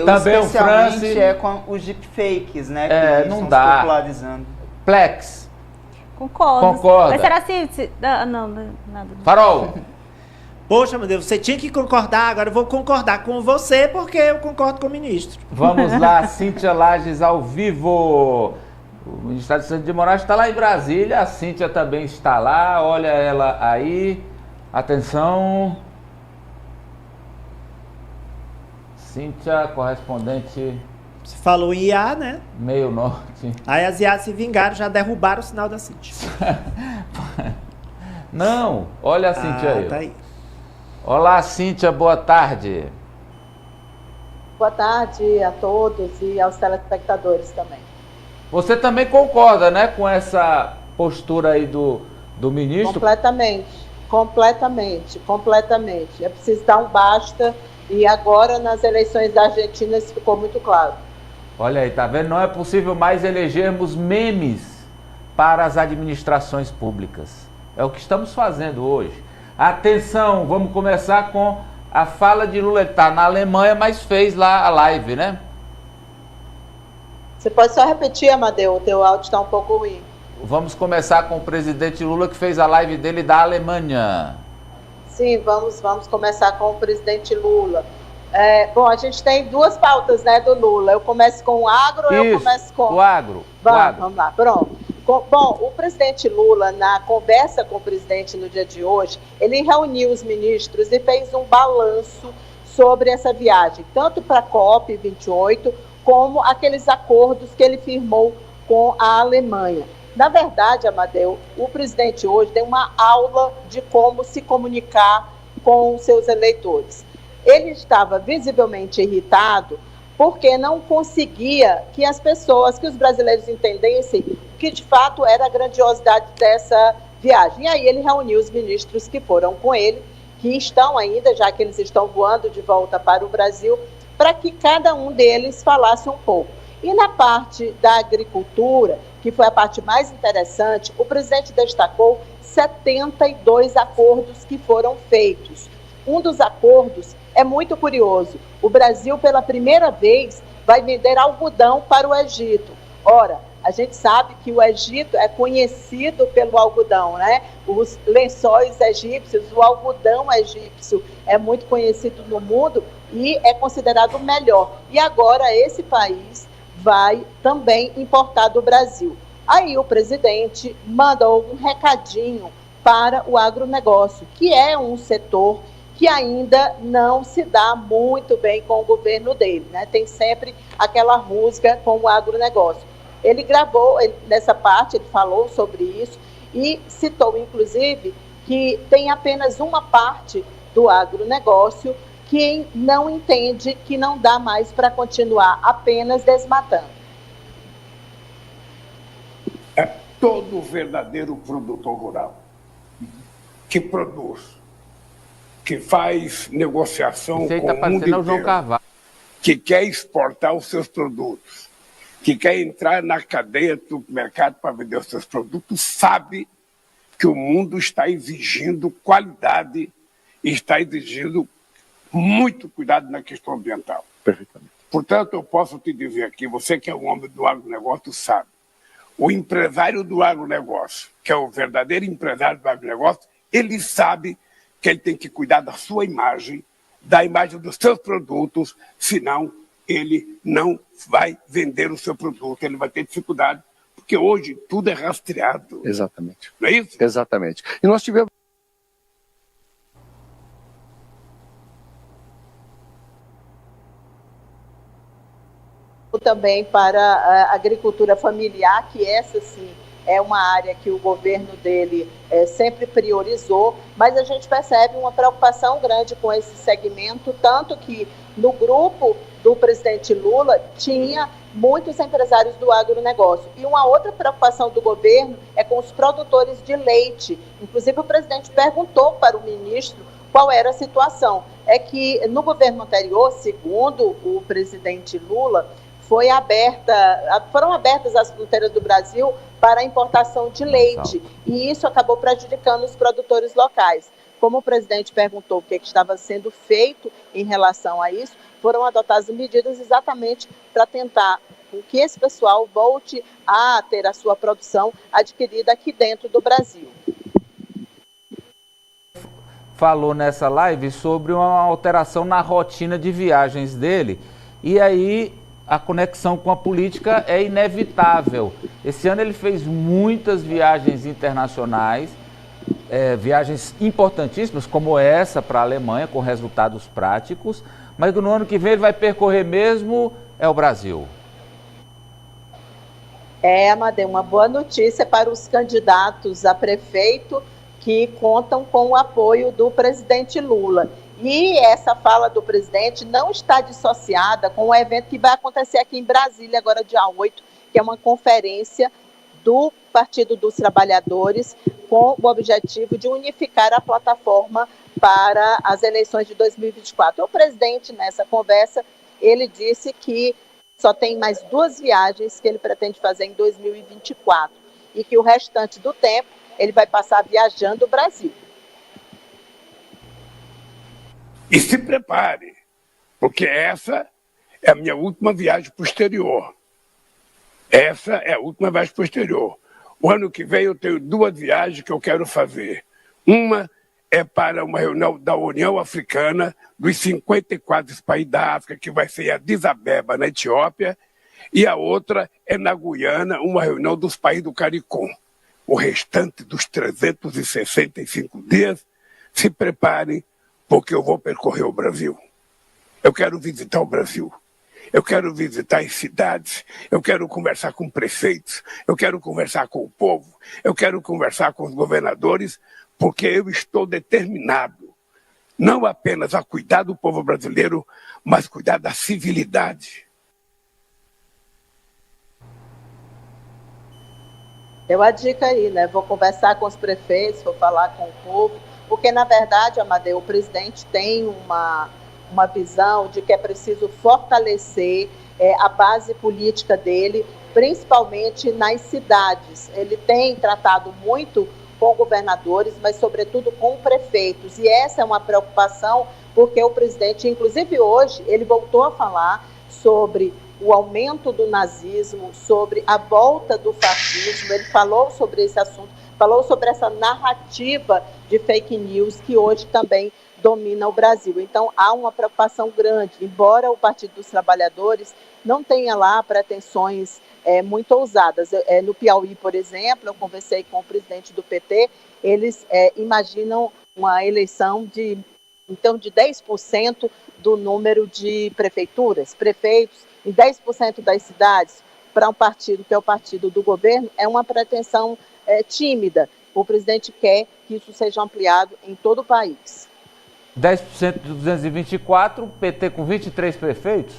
Também o especialmente France com os deepfakes, né? Que não estão dá. se popularizando. Plex. Concorda. Mas será não, nada. Farol. Poxa, meu Deus, você tinha que concordar, agora eu vou concordar com você, porque eu concordo com o ministro. Vamos lá, Cíntia Lages ao vivo. O ministro de Moraes está lá em Brasília, a Cíntia também está lá, olha ela aí. Atenção. Cíntia, correspondente... Você falou em IA, né? Meio Norte. Aí as IA se vingaram, já derrubaram o sinal da Cíntia. Não, olha a Cíntia aí. Tá aí. Olá, Cíntia, boa tarde. Boa tarde a todos e aos telespectadores também. Você também concorda, né, com essa postura aí do ministro? Completamente. É preciso dar um basta e agora nas eleições da Argentina isso ficou muito claro. Olha aí, tá vendo? Não é possível mais elegermos memes para as administrações públicas. É o que estamos fazendo hoje. Atenção, vamos começar com a fala de Lula. Ele está na Alemanha, mas fez lá a live, né? Você pode só repetir, Amadeu? O teu áudio está um pouco ruim. Vamos começar com o presidente Lula, que fez a live dele da Alemanha. Sim, vamos começar com o presidente Lula. Bom, a gente tem duas pautas, né, do Lula. Eu começo com o agro, eu começo com... o agro. Vamos lá, pronto. Bom, o presidente Lula, na conversa com o presidente no dia de hoje, ele reuniu os ministros e fez um balanço sobre essa viagem, tanto para a COP28, como aqueles acordos que ele firmou com a Alemanha. Na verdade, Amadeu, o presidente hoje deu uma aula de como se comunicar com seus eleitores. Ele estava visivelmente irritado porque não conseguia que as pessoas, que os brasileiros entendessem que de fato era a grandiosidade dessa viagem. E aí ele reuniu os ministros que foram com ele, que estão ainda, já que eles estão voando de volta para o Brasil, para que cada um deles falasse um pouco. E na parte da agricultura, que foi a parte mais interessante, o presidente destacou 72 acordos que foram feitos. Um dos acordos é muito curioso. O Brasil, pela primeira vez, vai vender algodão para o Egito. Ora, a gente sabe que o Egito é conhecido pelo algodão, né? Os lençóis egípcios, o algodão egípcio é muito conhecido no mundo e é considerado o melhor. E agora esse país vai também importar do Brasil. Aí o presidente mandou um recadinho para o agronegócio, que é um setor que ainda não se dá muito bem com o governo dele, né? Tem sempre aquela rusga com o agronegócio. Ele gravou, nessa parte, ele falou sobre isso e citou, inclusive, que tem apenas uma parte do agronegócio que não entende que não dá mais para continuar apenas desmatando. É todo verdadeiro produtor rural que produz, que faz negociação com o mundo inteiro, que quer exportar os seus produtos, que quer entrar na cadeia do mercado para vender os seus produtos, sabe que o mundo está exigindo qualidade e está exigindo muito cuidado na questão ambiental. Perfeitamente. Portanto, eu posso te dizer aqui, você que é um homem do agronegócio sabe, o empresário do agronegócio, que é o verdadeiro empresário do agronegócio, ele sabe que ele tem que cuidar da sua imagem, da imagem dos seus produtos, senão ele não vai vender o seu produto, ele vai ter dificuldade, porque hoje tudo é rastreado. Exatamente. Não é isso? Exatamente. E nós tivemos... Também para a agricultura familiar, que essa sim é uma área que o governo dele sempre priorizou, mas a gente percebe uma preocupação grande com esse segmento, tanto que no grupo do presidente Lula tinha muitos empresários do agronegócio. E uma outra preocupação do governo é com os produtores de leite. Inclusive o presidente perguntou para o ministro qual era a situação. É que no governo anterior, segundo o presidente Lula, foram abertas as fronteiras do Brasil para a importação de leite, e isso acabou prejudicando os produtores locais. Como o presidente perguntou o que estava sendo feito em relação a isso, foram adotadas medidas exatamente para tentar que esse pessoal volte a ter a sua produção adquirida aqui dentro do Brasil. Falou nessa live sobre uma alteração na rotina de viagens dele, e aí a conexão com a política é inevitável. Esse ano ele fez muitas viagens internacionais, viagens importantíssimas, como essa para a Alemanha, com resultados práticos, mas no ano que vem ele vai percorrer mesmo o Brasil. Amadeu, uma boa notícia para os candidatos a prefeito que contam com o apoio do presidente Lula. E essa fala do presidente não está dissociada com o evento que vai acontecer aqui em Brasília, agora dia 8, que é uma conferência do Partido dos Trabalhadores com o objetivo de unificar a plataforma para as eleições de 2024. O presidente, nessa conversa, ele disse que só tem mais 2 viagens que ele pretende fazer em 2024 e que o restante do tempo ele vai passar viajando o Brasil. E se prepare, porque essa é a minha última viagem para o exterior. Essa é a última viagem para o exterior. O ano que vem eu tenho 2 viagens que eu quero fazer. Uma é para uma reunião da União Africana, dos 54 países da África, que vai ser em Addis Abeba, na Etiópia, e a outra é na Guiana, uma reunião dos países do CARICOM. O restante dos 365 dias, se preparem, porque eu vou percorrer o Brasil. Eu quero visitar o Brasil. Eu quero visitar as cidades. Eu quero conversar com prefeitos. Eu quero conversar com o povo. Eu quero conversar com os governadores, porque eu estou determinado não apenas a cuidar do povo brasileiro, mas cuidar da civilidade. Deu a dica aí, né? Vou conversar com os prefeitos, vou falar com o povo, porque, na verdade, Amadeu, o presidente tem uma visão de que é preciso fortalecer a base política dele, principalmente nas cidades. Ele tem tratado muito com governadores, mas, sobretudo, com prefeitos. E essa é uma preocupação, porque o presidente, inclusive hoje, ele voltou a falar sobre o aumento do nazismo, sobre a volta do fascismo. Ele falou sobre esse assunto, falou sobre essa narrativa de fake news que hoje também domina o Brasil. Então, há uma preocupação grande, embora o Partido dos Trabalhadores não tenha lá pretensões muito ousadas. No Piauí, por exemplo, eu conversei com o presidente do PT, eles imaginam uma eleição de 10% do número de prefeituras, prefeitos, em 10% das cidades, para um partido que é o partido do governo, é uma pretensão tímida. O presidente quer que isso seja ampliado em todo o país. 10% de 224, PT com 23 prefeitos?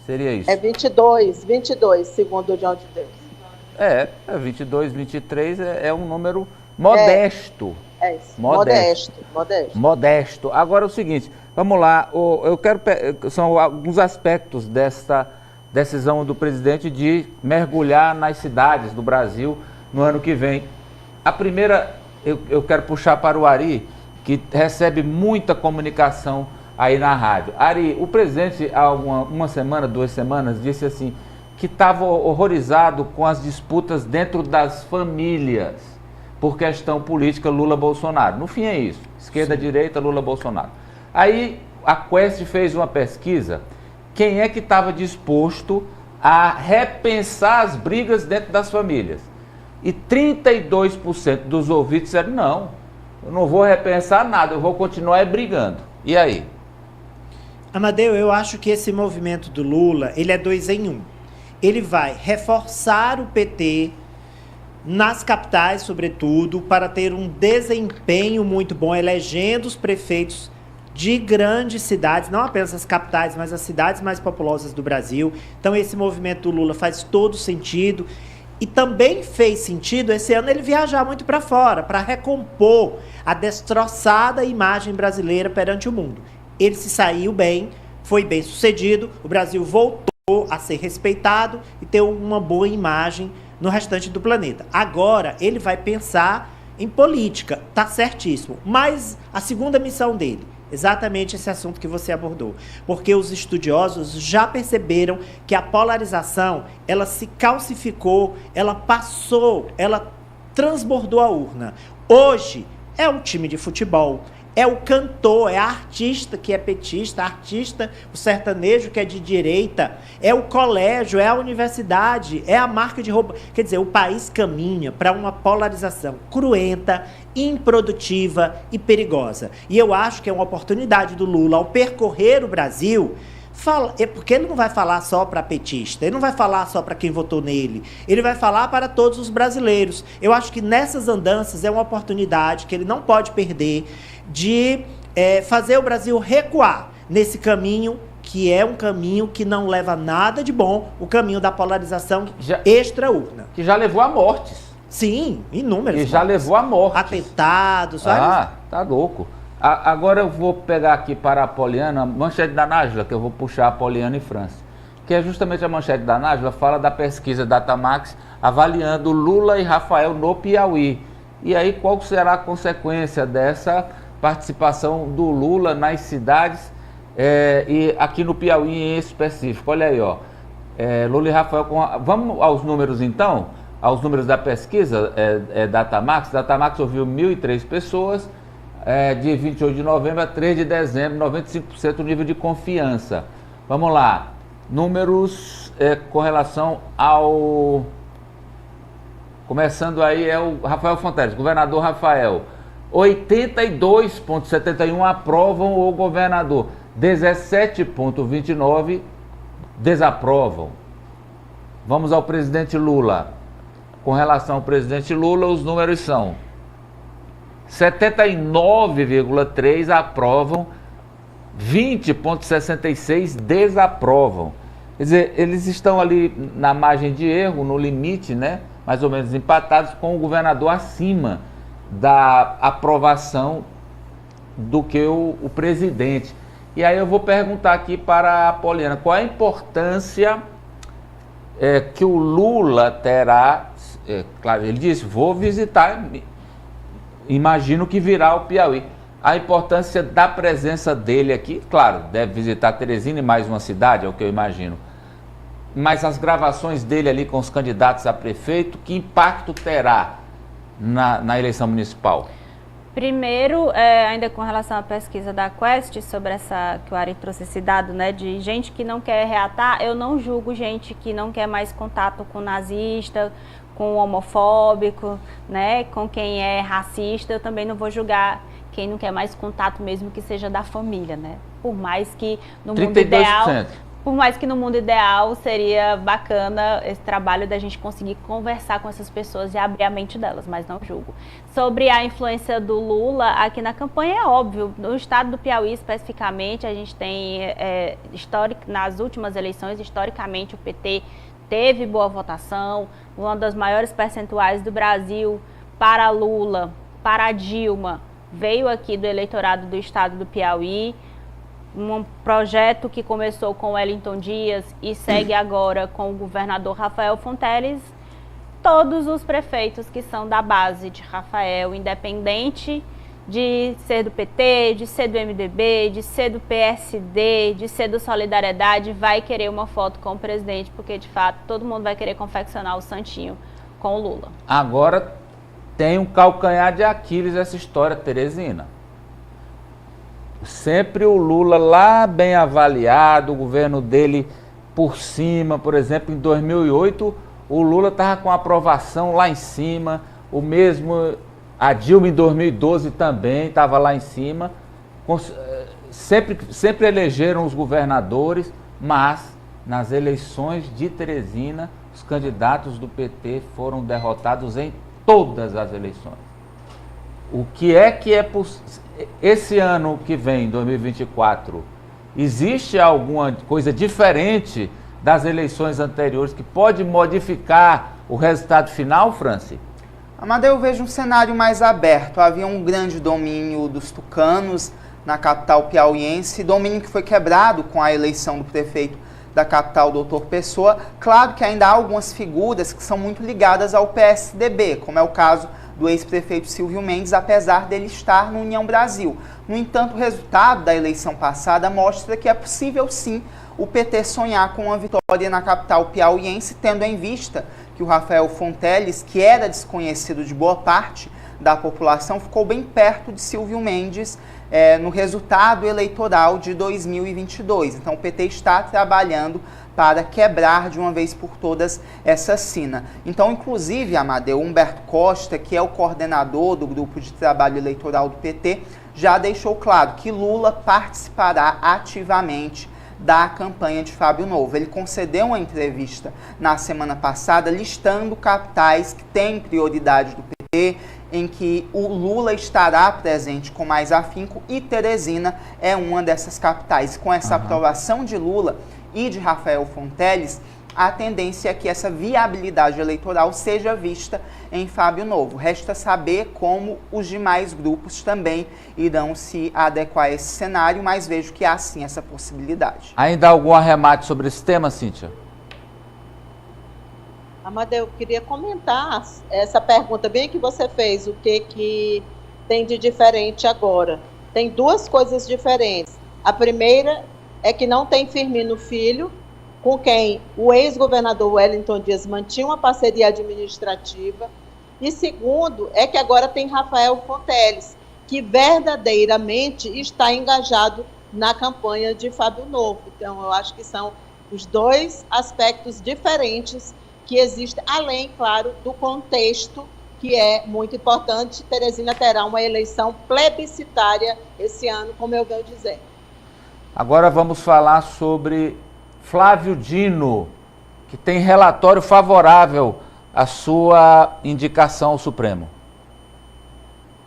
Seria isso? 22, segundo o João de Deus. 22, 23 é um número modesto. Isso, modesto. Agora é o seguinte, vamos lá, são alguns aspectos desta decisão do presidente de mergulhar nas cidades do Brasil no ano que vem. A primeira, eu quero puxar para o Ari, que recebe muita comunicação aí na rádio. Ari, o presidente, há uma semana, 2 semanas, disse assim, que estava horrorizado com as disputas dentro das famílias, por questão política Lula-Bolsonaro. No fim é isso, esquerda-direita, Lula-Bolsonaro. Aí a Quest fez uma pesquisa, quem é que estava disposto a repensar as brigas dentro das famílias? E 32% dos ouvintes disseram, não, eu não vou repensar nada, eu vou continuar brigando. E aí? Amadeu, eu acho que esse movimento do Lula, ele é 2 em 1. Ele vai reforçar o PT nas capitais, sobretudo, para ter um desempenho muito bom, elegendo os prefeitos de grandes cidades, não apenas as capitais, mas as cidades mais populosas do Brasil. Então esse movimento do Lula faz todo sentido. E também fez sentido esse ano ele viajar muito para fora, para recompor a destroçada imagem brasileira perante o mundo. Ele se saiu bem, foi bem sucedido, o Brasil voltou a ser respeitado e ter uma boa imagem no restante do planeta. Agora ele vai pensar em política, tá certíssimo. Mas a segunda missão dele, exatamente esse assunto que você abordou. Porque os estudiosos já perceberam que a polarização, ela se calcificou, ela passou, ela transbordou a urna. Hoje, é o time de futebol, é o cantor, é a artista que é petista, artista, o sertanejo que é de direita, é o colégio, é a universidade, é a marca de roupa. Quer dizer, o país caminha para uma polarização cruenta, improdutiva e perigosa. E eu acho que é uma oportunidade do Lula, ao percorrer o Brasil, porque ele não vai falar só para petista, ele não vai falar só para quem votou nele, ele vai falar para todos os brasileiros. Eu acho que nessas andanças é uma oportunidade que ele não pode perder de fazer o Brasil recuar nesse caminho, que é um caminho que não leva nada de bom, o caminho da polarização extra-urna. Que já levou a mortes. Sim, inúmeros. E já levou a mortes. Atentados. Vários... tá louco. Agora eu vou pegar aqui para a Poliana, a manchete da Nájila, que eu vou puxar a Poliana e França. Que é justamente a manchete da Nájila, fala da pesquisa Datamax avaliando Lula e Rafael no Piauí. E aí qual será a consequência dessa participação do Lula nas cidades e aqui no Piauí em específico? Olha aí, ó. Lula e Rafael... Vamos aos números então? Aos números da pesquisa Datamax. Datamax ouviu 1.003 pessoas... de 28 de novembro a 3 de dezembro, 95% o nível de confiança. Vamos lá. Números com relação ao... Começando aí é o Rafael Fonteles, governador Rafael. 82,71 aprovam o governador. 17,29 desaprovam. Vamos ao presidente Lula. Com relação ao presidente Lula, os números são... 79,3 aprovam, 20,66 desaprovam. Quer dizer, eles estão ali na margem de erro, no limite, né? Mais ou menos empatados, com o governador acima da aprovação do que o presidente. E aí eu vou perguntar aqui para a Poliana, qual a importância que o Lula terá, claro, ele disse, vou visitar... Imagino que virá o Piauí. A importância da presença dele aqui, claro, deve visitar Teresina e mais uma cidade, é o que eu imagino. Mas as gravações dele ali com os candidatos a prefeito, que impacto terá na eleição municipal? Primeiro, ainda com relação à pesquisa da Quest, sobre essa, que o Ari trouxe esse dado, né, de gente que não quer reatar, eu não julgo gente que não quer mais contato com nazista, com homofóbico, né, com quem é racista. Eu também não vou julgar quem não quer mais contato, mesmo que seja da família, né? Por mais que no 32%. Mundo ideal, por mais que no mundo ideal seria bacana esse trabalho da gente conseguir conversar com essas pessoas e abrir a mente delas, mas não julgo. Sobre a influência do Lula aqui na campanha, é óbvio, no estado do Piauí especificamente, a gente tem nas últimas eleições, historicamente o PT teve boa votação, uma das maiores percentuais do Brasil para Lula, para Dilma, veio aqui do eleitorado do estado do Piauí, um projeto que começou com Wellington Dias e segue agora com o governador Rafael Fonteles. Todos os prefeitos que são da base de Rafael, independente de ser do PT, de ser do MDB, de ser do PSD, de ser do Solidariedade, vai querer uma foto com o presidente, porque de fato todo mundo vai querer confeccionar o santinho com o Lula. Agora tem um calcanhar de Aquiles essa história, Teresina. Sempre o Lula lá bem avaliado, o governo dele por cima, por exemplo, em 2008 o Lula estava com aprovação lá em cima, o mesmo... A Dilma em 2012 também estava lá em cima, sempre elegeram os governadores, mas nas eleições de Teresina, os candidatos do PT foram derrotados em todas as eleições. O que é esse ano que vem, 2024, existe alguma coisa diferente das eleições anteriores que pode modificar o resultado final, Franci? Amadeu, eu vejo um cenário mais aberto. Havia um grande domínio dos tucanos na capital piauiense, domínio que foi quebrado com a eleição do prefeito da capital, Doutor Pessoa. Claro que ainda há algumas figuras que são muito ligadas ao PSDB, como é o caso do ex-prefeito Silvio Mendes, apesar dele estar no União Brasil. No entanto, o resultado da eleição passada mostra que é possível sim o PT sonhar com uma vitória na capital piauiense, tendo em vista que o Rafael Fonteles, que era desconhecido de boa parte da população, ficou bem perto de Silvio Mendes no resultado eleitoral de 2022. Então o PT está trabalhando para quebrar de uma vez por todas essa sina. Então, inclusive, Amadeu, Humberto Costa, que é o coordenador do grupo de trabalho eleitoral do PT, já deixou claro que Lula participará ativamente da campanha de Fábio Novo. Ele concedeu uma entrevista na semana passada listando capitais que têm prioridade do PT, em que o Lula estará presente com mais afinco, e Teresina é uma dessas capitais. Com essa aprovação de Lula e de Rafael Fonteles, a tendência é que essa viabilidade eleitoral seja vista em Fábio Novo. Resta saber como os demais grupos também irão se adequar a esse cenário, mas vejo que há sim essa possibilidade. Ainda algum arremate sobre esse tema, Cíntia? Amadeu, eu queria comentar essa pergunta bem que você fez, o que tem de diferente agora. Tem duas coisas diferentes. A primeira é que não tem Firmino Filho, com quem o ex-governador Wellington Dias mantinha uma parceria administrativa. E segundo, é que agora tem Rafael Fonteles, que verdadeiramente está engajado na campanha de Fábio Novo. Então, eu acho que são os dois aspectos diferentes que existem, além, claro, do contexto, que é muito importante. Teresina terá uma eleição plebiscitária esse ano, como eu venho dizendo. Agora vamos falar sobre Flávio Dino, que tem relatório favorável à sua indicação ao Supremo.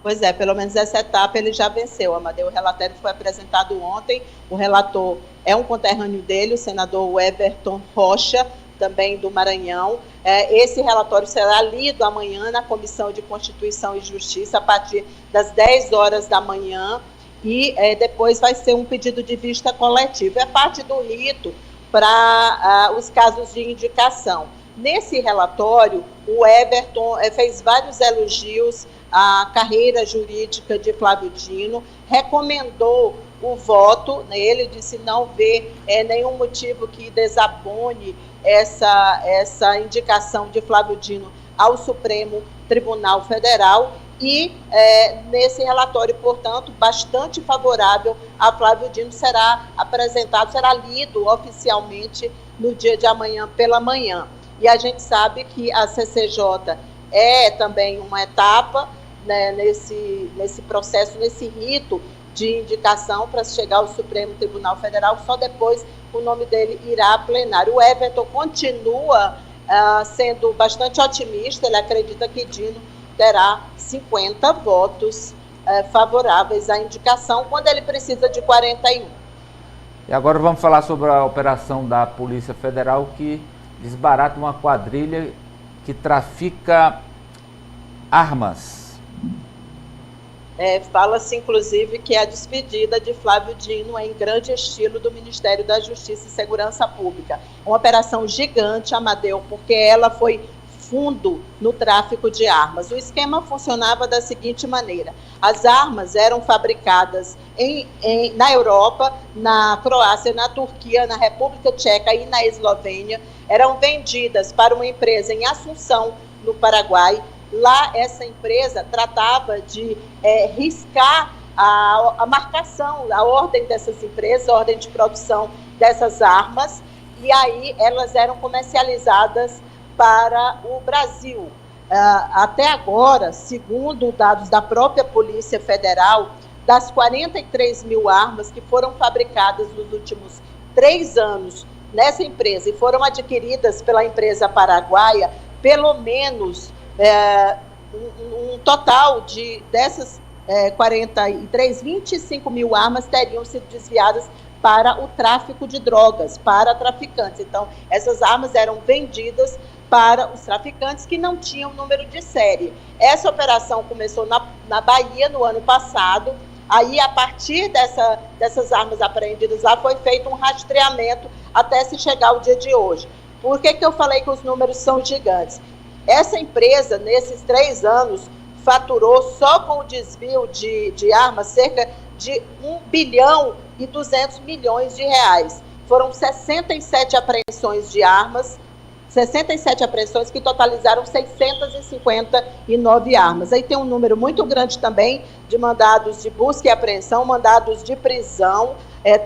Pois é, pelo menos essa etapa ele já venceu, Amadeu. O relatório foi apresentado ontem, o relator é um conterrâneo dele, o senador Everton Rocha, também do Maranhão. Esse relatório será lido amanhã na Comissão de Constituição e Justiça, a partir das 10 horas da manhã, e depois vai ser um pedido de vista coletivo. É parte do rito para os casos de indicação. Nesse relatório, o Everton fez vários elogios à carreira jurídica de Flávio Dino, recomendou o voto nele, disse não ver nenhum motivo que desabone essa indicação de Flávio Dino ao Supremo Tribunal Federal, e nesse relatório, portanto, bastante favorável a Flávio Dino, será apresentado, será lido oficialmente no dia de amanhã pela manhã. E a gente sabe que a CCJ é também uma etapa, né, nesse processo, nesse rito de indicação para chegar ao Supremo Tribunal Federal. Só depois o nome dele irá a plenário. O Everton continua sendo bastante otimista, ele acredita que Dino terá 50 votos favoráveis à indicação, quando ele precisa de 41. E agora vamos falar sobre a operação da Polícia Federal, que desbarata uma quadrilha que trafica armas. Fala-se, inclusive, que a despedida de Flávio Dino é em grande estilo do Ministério da Justiça e Segurança Pública. Uma operação gigante, Amadeu, porque ela foi fundo no tráfico de armas. O esquema funcionava da seguinte maneira: as armas eram fabricadas na Europa, na Croácia, na Turquia, na República Tcheca e na Eslovênia, eram vendidas para uma empresa em Assunção, no Paraguai. Lá, essa empresa tratava de riscar a marcação, a ordem dessas empresas, a ordem de produção dessas armas, e aí elas eram comercializadas para o Brasil. Até agora, segundo dados da própria Polícia Federal, das 43 mil armas que foram fabricadas nos últimos 3 anos nessa empresa e foram adquiridas pela empresa paraguaia, pelo menos um total dessas 43, 25 mil armas teriam sido desviadas para o tráfico de drogas, para traficantes. Então, essas armas eram vendidas para os traficantes que não tinham número de série. Essa operação começou na Bahia no ano passado. Aí, a partir dessas armas apreendidas lá, foi feito um rastreamento até se chegar ao dia de hoje. Por que eu falei que os números são gigantes? Essa empresa, nesses 3 anos, faturou só com o desvio de armas cerca de 1 bilhão e 200 milhões de reais. Foram 67 apreensões de armas, 67 apreensões que totalizaram 659 armas. Aí tem um número muito grande também de mandados de busca e apreensão, mandados de prisão,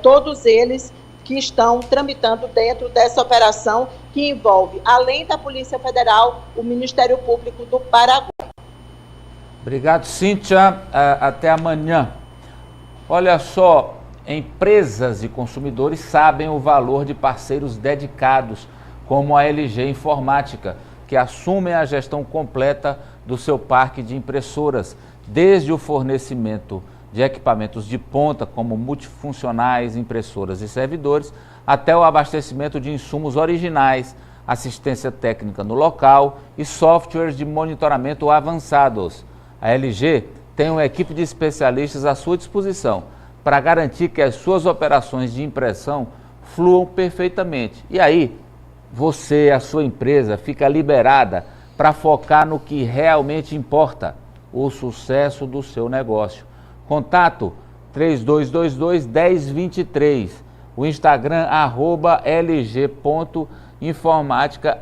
todos eles que estão tramitando dentro dessa operação que envolve, além da Polícia Federal, o Ministério Público do Paraguai. Obrigado, Cíntia. Até amanhã. Olha só, empresas e consumidores sabem o valor de parceiros dedicados, como a LG Informática, que assumem a gestão completa do seu parque de impressoras, desde o fornecimento de equipamentos de ponta, como multifuncionais, impressoras e servidores, até o abastecimento de insumos originais, assistência técnica no local e softwares de monitoramento avançados. A LG tem uma equipe de especialistas à sua disposição para garantir que as suas operações de impressão fluam perfeitamente. E aí, você, a sua empresa, fica liberada para focar no que realmente importa, o sucesso do seu negócio. Contato 3222-1023, o Instagram @lg.informática_.